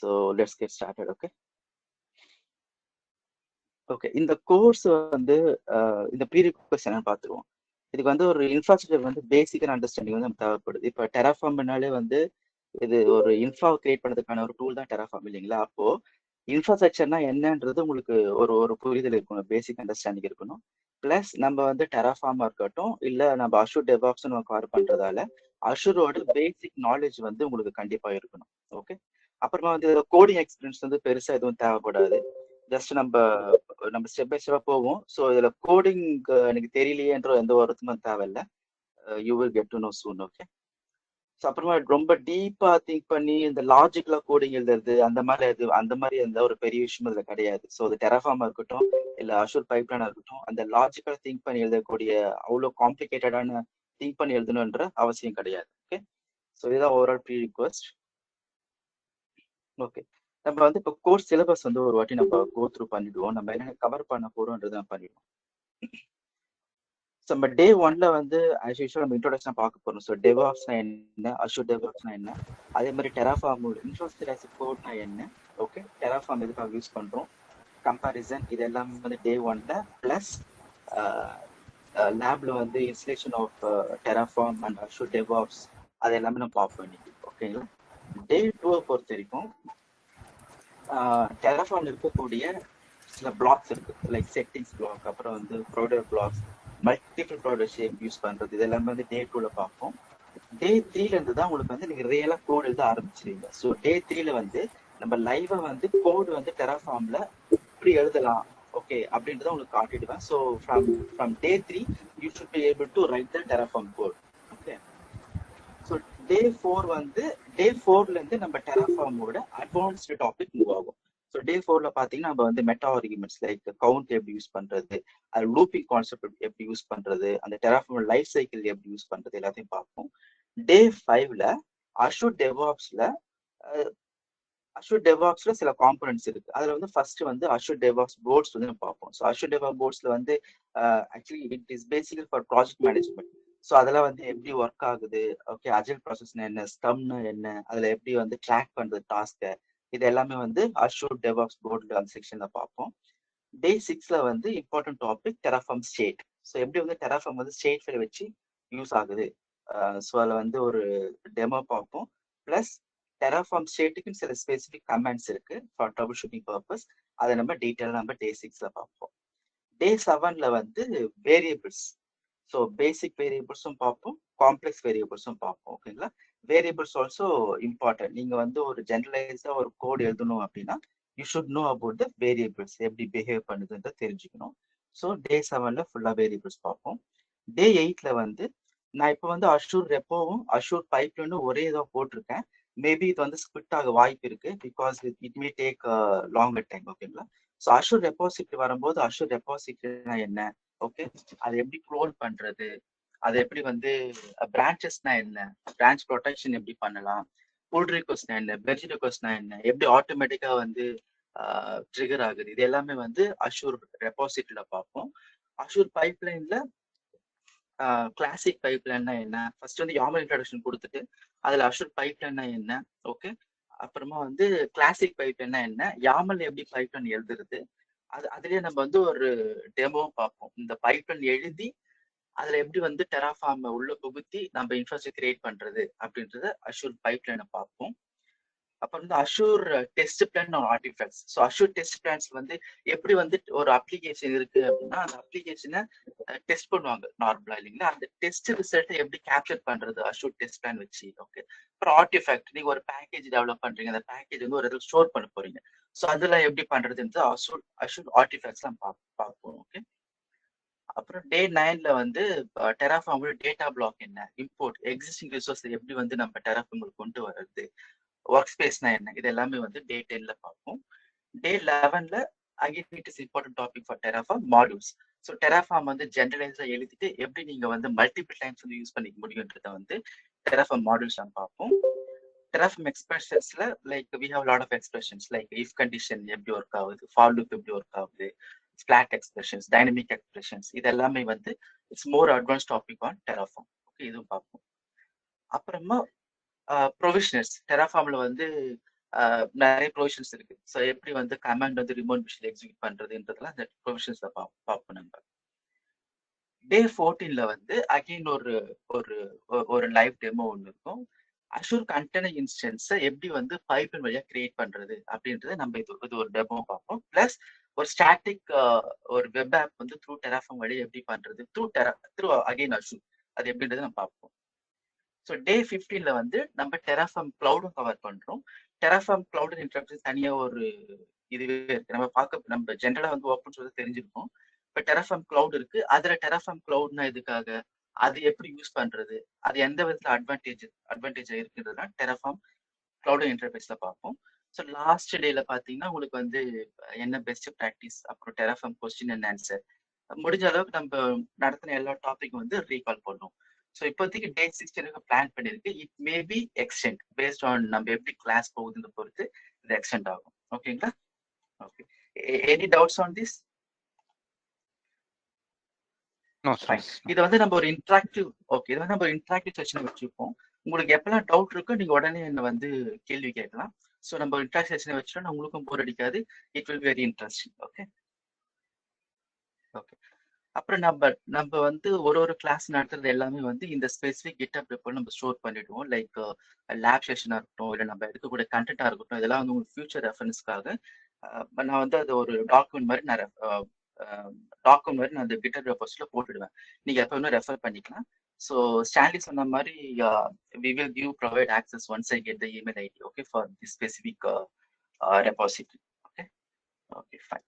So let's get started. Okay. Okay, இந்த course வந்து இந்த ப்ரீ ரிக்வெஸ்ட் என்னன்னு பார்த்துருவோம். இதுக்கு வந்து ஒரு இன்ஃப்ராஸ்ட்ரக்சர் வந்து பேசிக்கான அண்டர்ஸ்டாண்டிங் வந்து நமக்கு தேவைப்படுது. இப்போ டெராஃபார்ம்னாலே வந்து இது ஒரு இன்ஃப்ரா கிரியேட் பண்ணுறதுக்கான ஒரு டூல் தான் டெராஃபார்ம், இல்லைங்களா? அப்போ இன்ஃப்ராஸ்ட்ரக்சர்னா என்னன்றது உங்களுக்கு ஒரு ஒரு புரிதல் இருக்கணும், பேசிக் அண்டர்ஸ்டாண்டிங் இருக்கணும். பிளஸ் நம்ம வந்து டெராஃபார்மா இருக்கட்டும், இல்லை நம்ம அஷூர் டெவாப்ஸ் நம்ம கவர் பண்றதால அஷூரோட பேசிக் நாலேஜ் வந்து உங்களுக்கு கண்டிப்பா இருக்கணும். ஓகே. அப்புறமா வந்து கோடிங் எக்ஸ்பீரியன்ஸ் வந்து பெருசா எதுவும் தேவைப்படாது. ஜஸ்ட் நம்ம ஸ்டெப் பை ஸ்டெப்பா போவோம். ஸோ இதுல கோடிங் எனக்கு தெரியலையேன்ற எந்த வருத்தமும் தேவையில்லை. You will get to know soon. Okay. So அப்புறமா ரொம்ப டீப்பா திங்க் பண்ணி இந்த லாஜிக்கலா கோடிங் எழுதுறது அந்த மாதிரி எந்த ஒரு பெரிய விஷயம் இதுல கிடையாது. ஸோ அது டெராஃபார்மா இருக்கட்டும், இல்ல அஷூர் பைப்லைனா இருக்கட்டும், அந்த லாஜிக்கலா திங்க் பண்ணி எழுதக்கூடிய அவ்வளோ காம்ப்ளிகேட்டடான திங்க் பண்ணி எழுதணுன்ற அவசியம் கிடையாது. ஓகே. ஸோ இதுதான் ஓவரால் ப்ரீ ரிக்வெஸ்ட். ஓகே. நம்ம வந்து இப்போ கோர்ஸ் சிலபஸ் வந்து ஒரு வாட்டி நம்ம கோ த்ரூ பண்ணிடுவோம். நம்ம என்ன கவர் பண்ண போறோம்ன்றதை பண்ணிடுவோம். ஸோ நம்ம டே 1ல வந்து ஆஸ் யூஷுவல் நம்ம இன்ட்ரோடக்ஷன் பார்க்க போறோம். ஸோ டெவாப்ஸ்னா என்ன, அஷூர் டெவாப்ஸ்னா என்ன, அதே மாதிரி டெராஃபார்ம் இன்ஃப்ராஸ்ட்ரக்சர் ஆஸ் கோட்னா என்ன, ஓகே, டெராஃபார்ம் எதுக்காக யூஸ் பண்றோம், கம்பாரிசன், இது எல்லாமே வந்து டே 1ல. பிளஸ் லேப்ல வந்து installation of Terraform and Azure DevOps அது எல்லாமே நம்ம பார்ப்போம் இன்னைக்கு. ஓகேங்களா? டே 2 பொறுத்த வரைக்கும் டெராஃபார்ம்ல இருக்கக்கூடிய சில பிளாக்ஸ் இருக்கு, லைக் செட்டிங்ஸ் பிளாக், அப்புறம் வந்து ப்ரொவைடர் பிளாக்ஸ், மல்டிபிள் ப்ரொவைடர் ஷேப் யூஸ் பண்றது, இது எல்லாமே வந்து டே 2ல பார்ப்போம். டே 3ல இருந்து தான் உங்களுக்கு வந்து நீங்க ரியலா கோட் எழுத ஆரம்பிச்சிருவீங்க. ஸோ டே 3ல வந்து நம்ம லைவா வந்து கோடு வந்து டெராஃபார்ம்ல இப்படி எழுதலாம், ஓகே, அப்படின்றத உங்களுக்கு காட்டிடுவேன். So from day 3 you should be able to write the Terraform code. Okay. So day 4 வந்து டே 4ல இருந்து நம்ம டெராஃபார்மோட அட்வான்ஸ்டு டாபிக் மூவ் ஆகும். ஸோ டே 4ல பார்த்தீங்கன்னா நம்ம வந்து மெட்டா ஆர்குமெண்ட்ஸ் லைக் கவுண்ட் எப்படி யூஸ் பண்றது, அது லூப்பிங் கான்செப்ட் எப்படி யூஸ் பண்றது, அந்த டெராஃபார்ம் லைஃப் சைக்கிள் எப்படி யூஸ் பண்றது எல்லாத்தையும் பார்ப்போம். டே 5ல அஷூர் டெவாப்ஸ்ல சில காம்பனன்ட்ஸ் இருக்கு. அதுல வந்து ஃபர்ஸ்ட் வந்து அஷூர் டெவாப்ஸ் போர்ட்ஸ் வந்து நம்ம பார்ப்போம். ஸோ அஷூர் டெவாப்ஸ் போர்ட்ஸ்ல வந்து actually it is basically for project management. So அதெல்லாம் வந்து எப்படி ஒர்க் ஆகுது, ஓகே, அஜைல் ப்ராசஸ்னா என்ன, ஸ்கம்னா என்ன, அதுல எப்படி வந்து ட்ராக் பண்றது டாஸ்க்கை, இது எல்லாமே வந்து அஷூர் டெவாப்ஸ் போர்ட்ல அந்த செக்ஷன்ல பார்ப்போம். டே 6ல வந்து important topic terraform state. So எப்படி வந்து டெராஃபார்ம் வந்து ஸ்டேட் ஃபைல் வச்சு யூஸ் ஆகுது, ஸோ அதில் வந்து ஒரு டெமோ பார்ப்போம். பிளஸ் டெராஃபார்ம் ஸ்டேட்டுக்கு சில ஸ்பெசிஃபிக் கமெண்ட்ஸ் இருக்கு ஃபார் ட்ரபிள் ஷூட்டிங் பர்பஸ், அதை நம்ம டீட்டெயில் நம்ம டே 6ல பார்ப்போம். டே 7ல வந்து வேரியபிள்ஸ், ஸோ பேசிக் வேரியபிள்ஸும் பார்ப்போம், காம்ப்ளெக்ஸ் வேரியபிள்ஸும் பார்ப்போம். ஓகேங்களா? Variables also important. நீங்க வந்து ஒரு ஜெனரலைஸா ஒரு கோட் எழுதணும் அப்படின்னா you should know about the variables, எப்படி பிஹேவ் பண்ணுதுன்ற தெரிஞ்சுக்கணும். ஸோ டே 7ல ஃபுல்லா வேரியபிள்ஸ் பார்ப்போம். டே 8ல வந்து நான் இப்போ வந்து அஷூர் ரெப்போவும் அஷூர் பைப்லைனும் ஒரே இதாக போட்டிருக்கேன். மேபி இது வந்து ஸ்பிட் ஆக வாய்ப்பு இருக்கு, because it may take longer time. ஓகேங்களா? ஸோ அஷூர் ரெப்பாசிட்டரி வரும்போது அஷூர் ரெப்பாசிட்டரினா என்ன, ஓகே, அதை எப்படி க்ளோன் பண்றது, அது எப்படி வந்து பிரான்ச்சஸ்னா என்ன, பிரான்ச் ப்ரொடெக்ஷன் எப்படி பண்ணலாம், புல் ரிக்வெஸ்ட்னா என்ன, பெர்ஜ் ரிக்வெஸ்ட்னா என்ன, எப்படி ஆட்டோமேட்டிக்கா வந்து ட்ரிகர் ஆகுது, இது எல்லாமே வந்து அஷூர் ரெப்பாசிட்டரியில பார்ப்போம். அஷூர் பைப்லைன்ல கிளாசிக் பைப்லைன்னா என்ன, ஃபர்ஸ்ட் வந்து யாமல் இன்ட்ரடக்ஷன் கொடுத்துட்டு அதுல அஷூர் பைப்லைன்னா என்ன, ஓகே, அப்புறமா வந்து கிளாசிக் பைப்லைன்னா என்ன, யாமல் எப்படி பைப்லைன் எழுதுறது, அதுலயே நம்ம வந்து ஒரு டெமோ பார்ப்போம். இந்த பைப்லைன் எழுதி அதுல எப்படி வந்து டெராஃபார்ம் உள்ள புகுத்தி நம்ம இன்ஃப்ராஸ்ட்ரக்சர் கிரியேட் பண்றது அப்படின்றத அஷூர் பைப்லைனை பார்ப்போம். அப்புறம் வந்து அஷூர் டெஸ்ட் பிளான் ஒரு artifacts. So Azure test plans வந்து எப்படி வந்து ஒரு அப்ளிகேஷன் இருக்கு அப்படின்னா அந்த அப்ளிகேஷனை டெஸ்ட் பண்ணுவாங்க நார்மலா, இல்லைங்களா? அந்த டெஸ்ட் ரிசல்ட்டை எப்படி கேப்சர் பண்றது அஷூர் டெஸ்ட் பிளான் வச்சு. ஓகே. அப்புறம் ஆர்டிஃபேக்ட், நீங்க ஒரு பேக்கேஜ் டெவலப் பண்றீங்க, அந்த பேக்கேஜ் வந்து ஒரு இடத்துல ஸ்டோர் பண்ண போறீங்க. ஸோ அதுல எப்படி பண்றதுன்றது அஷூர் ஆர்டிஃபேக்ட்ஸ் எல்லாம் பார்ப்போம். ஓகே. அப்புறம் டே 9ல வந்து டெராஃபார்மோட டேட்டா பிளாக் என்ன, இம்போர்ட் எக்ஸிஸ்டிங் ரிசோர்ஸ் எப்படி வந்து நம்ம டெராஃபார்ம் கொண்டு வர்றது, ஒர்க் ஸ்பேஸ்னா என்ன, இது எல்லாமே வந்து டே 10ல பார்ப்போம். டே 11ல again it is important topic for Terraform modules. So Terraform வந்து ஜெனரலைஸா எழுதிட்டு எப்படி நீங்க வந்து மல்டிபிள் டைம்ஸ் வந்து யூஸ் பண்ணிக்க முடியுன்றத வந்து டெராஃபார்ம் மாடியூல்ஸ் நம்ம பார்ப்போம். டெராஃபார்ம் எக்ஸ்பிரஷன்ஸ்ல like we have lot of expressions like if condition எப்படி ஒர்க் ஆகுது, ஃபார் லூப் எப்படி ஒர்க் ஆகுது, flat expressions, dynamic expressions, இது எல்லாமே வந்து it's more advance topic on Terraform. Okay, இதுவும் பார்ப்போம். அப்புறமா ப்ரொவிஷனர்ஸ், டெராஃபார்ம்ல வந்து நிறைய ப்ரொவிஷன்ஸ் இருக்கு. ஸோ எப்படி வந்து கமாண்ட் வந்து ரிமோட் மிஷின் எக்ஸிக்யூட் பண்றதுன்றதுலாம் அந்த ப்ரொவிஷன்ஸ்ல பார்ப்போம் நம்ம. டே 14ல வந்து அகைன் ஒரு ஒரு லைவ் டெமோ ஒன்று இருக்கும். அஷூர் கண்டெய்னர் இன்ஸ்டன்ஸை எப்படி வந்து பைப்பின் வழியா கிரியேட் பண்றது அப்படின்றது நம்ம இது ஒரு டெமோ பார்ப்போம். பிளஸ் ஒரு ஸ்டாட்டிக் ஒரு வெப் ஆப் வந்து த்ரூ டெராஃபார்ம் வழியா எப்படி பண்றது த்ரூ அகைன் அஷூர் அது எப்படின்றது நம்ம பார்ப்போம். ஸோ டே 15ல வந்து நம்ம டெராஃபார்ம் கிளவுடும் கவர் பண்றோம். டெராஃபார்ம் கிளவுட் இன்டர்ஃபேஸ் தனியா ஒரு இதுவே இருக்கு. நம்ம ஜென்ரலா வந்து ஓப்பன் சோர்ஸ் தெரிஞ்சிருக்கோம். இப்போ டெராஃபார்ம் கிளவுட் இருக்கு. அதுல டெராஃபார்ம் கிளவுட்னா எதுக்காக, அது எப்படி யூஸ் பண்றது, அது எந்த விதத்துல அட்வான்டேஜ் இருக்குன்றதுனா டெராஃபார்ம் கிளவுட் இன்டர்ஃபேஸ்ல பார்ப்போம். ஸோ லாஸ்ட் டேல பாத்தீங்கன்னா உங்களுக்கு வந்து என்ன பெஸ்ட் ப்ராக்டிஸ், அப்புறம் டெராஃபார்ம் கொஸ்டின் அண்ட் ஆன்சர் முடிஞ்ச அளவுக்கு நம்ம நடத்தின எல்லா டாபிக் வந்து ரீகால் பண்ணுவோம். ஸோ இப்போதைக்கு டே 16 பிளான் பண்ணிருக்கு. It may be extend based on நம்ம எப்படி கிளாஸ் போகுதுன்னு பொறுத்து இது எக்ஸ்டெண்ட் ஆகும். ஓகேங்களா? Okay. Any doubts on this? இது வந்து நம்ம ஒரு இன்டராக்டிவ் இது வந்து நம்ம ஒரு இன்டராக்டிவ் செஷன் வச்சிருப்போம். உங்களுக்கு எப்பெல்லாம் டவுட் இருக்கோ நீங்க உடனே என்ன வந்து கேள்வி கேட்கலாம். ஸோ நம்ம இன்டராக்டிவ் செஷன் வச்சுட்டோம், உங்களுக்கும் போர் அடிக்காது. It will very interesting. Okay. அப்புறம் நம்ம வந்து ஒரு கிளாஸ் நடத்துறது எல்லாமே வந்து இந்த ஸ்பெசிஃபிக் கிட்டப் ரெப்போ நம்ம ஸ்டோர் பண்ணிடுவோம். லைக் லேப் செஷனா இருக்கட்டும், இல்லை நம்ம எடுக்கக்கூடிய கண்டென்ட்டா இருக்கட்டும், இதெல்லாம் வந்து உங்களுக்கு ஃபியூச்சர் ரெஃபரன்ஸ்க்காக நான் வந்து அது ஒரு டாக்குமெண்ட் மாதிரி நான் அந்த கிட்டப் ரெப்போஸ்ல போட்டுடுவேன். நீங்க எப்போ வேணும் ரெஃபர் பண்ணிக்கலாம். ஸோ ஸ்டான்லி சொன்ன மாதிரி we will provide access once I get the email ID, okay, for this specific repository. Okay, fine.